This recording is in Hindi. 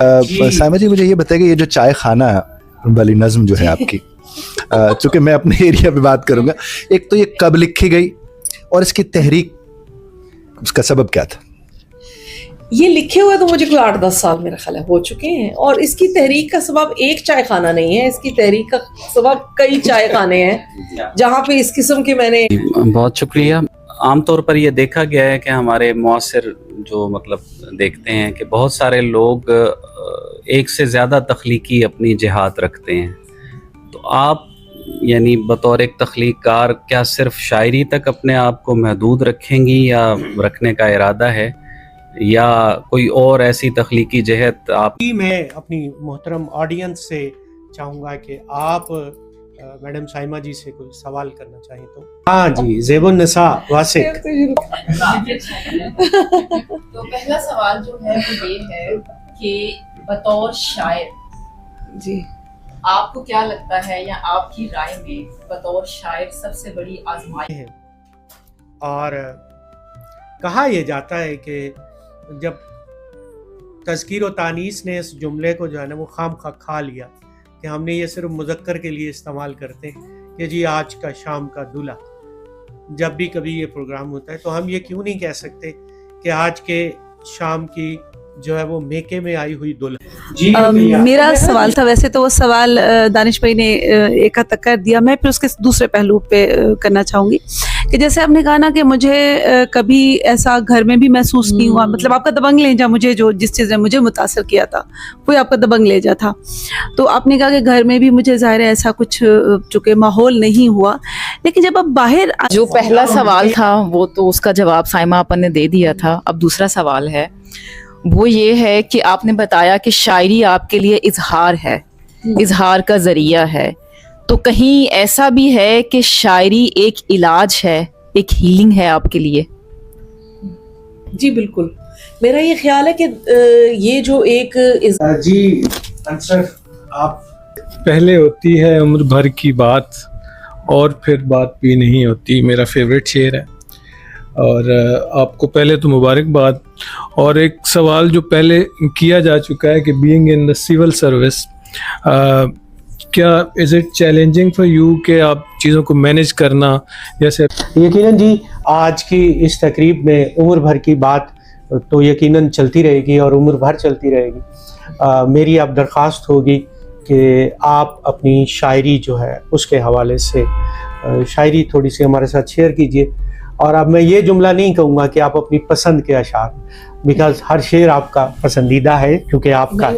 साइमा जी, मुझे ये बताइए, ये जो चाय खाना वाली नज्म जो है आपकी, चूंकि मैं अपने एरिया पे बात करूंगा, एक तो ये कब लिखी गई और इसकी तहरीक, उसका सबब क्या था? ये लिखे हुए तो मुझे कोई 8-10 साल मेरा ख्याल है हो चुके हैं, और इसकी तहरीक का सबब एक चाय खाना नहीं है, इसकी तहरीक का सबब कई चाय खाने हैं जहाँ पे इस किस्म के मैंने। बहुत शुक्रिया। आमतौर पर ये देखा गया है कि हमारे मुआसिर जो मतलब देखते हैं कि बहुत सारे लोग एक से ज़्यादा तख्लीकी अपनी जिहाद रखते हैं, तो आप यानी बतौर एक तख्लीकार क्या सिर्फ शायरी तक अपने आप को महदूद रखेंगी या रखने का इरादा है, या कोई और ऐसी तख्लीकी जहत आप? मैं अपनी मोहतरम ऑडियंस से चाहूँगा कि आप मैडम साइमा जी से कोई सवाल करना चाहें तो। हाँ जी, ज़ेबुन्निसा वासिक। तो पहला सवाल जो है वो ये है कि बतौर शायर जी, आपको क्या लगता है या आपकी राय में बतौर शायर सबसे बड़ी आजमाइश है? और कहा यह जाता है कि जब तज़कीर व तानीस ने इस जुमले को जो है ना वो खाम खा लिया कि हमने ये सिर्फ मुज़क्कर के लिए इस्तेमाल करते हैं कि जी आज का शाम का दूल्हा, जब भी कभी ये प्रोग्राम होता है तो हम ये क्यों नहीं कह सकते कि आज के शाम की जो है वो मेके में आई हुई दुल्हन। मेरा सवाल था, वैसे तो वो सवाल दानिश भाई ने एक हद तक कर दिया, मैं फिर उसके दूसरे पहलू पे करना चाहूँगी कि जैसे आपने कहा ना कि मुझे कभी ऐसा घर में भी महसूस नहीं हुआ, मतलब आपका दबंग लेजा, मुझे जो जिस चीज़ ने मुझे मुतासर किया था वो आपका दबंग लेजा था, तो आपने कहा कि घर में भी मुझे ज़ाहिर है ऐसा कुछ चूँकि माहौल नहीं हुआ, लेकिन जब अब बाहर जो पहला सवाल था वो तो उसका जवाब साइमा अपन ने दे दिया था। अब दूसरा सवाल है, वो ये है कि आपने बताया कि शायरी आपके लिए इजहार है, इजहार का जरिया है, तो कहीं ऐसा भी है कि शायरी एक इलाज है, एक हीलिंग है आपके लिए? जी बिल्कुल, मेरा ये ख्याल है कि ये जो एक जी आंसर आप। पहले होती है उम्र भर की बात और फिर बात भी नहीं होती, मेरा फेवरेट शेर है। और आपको पहले तो मुबारकबाद। और एक सवाल जो पहले किया जा चुका है कि being in the civil service, क्या is it challenging for you कि आप चीज़ों को मैनेज करना? जैसे यकीनन जी, आज की इस तकरीब में उम्र भर की बात तो यकीनन चलती रहेगी और उम्र भर चलती रहेगी। मेरी अब दरख्वास्त होगी कि आप अपनी शायरी जो है उसके हवाले से शायरी थोड़ी सी हमारे साथ शेयर कीजिए। और अब मैं ये जुमला नहीं कहूँगा कि आप अपनी पसंद के अशार, बिकॉज हर शेर आपका पसंदीदा है क्योंकि आपका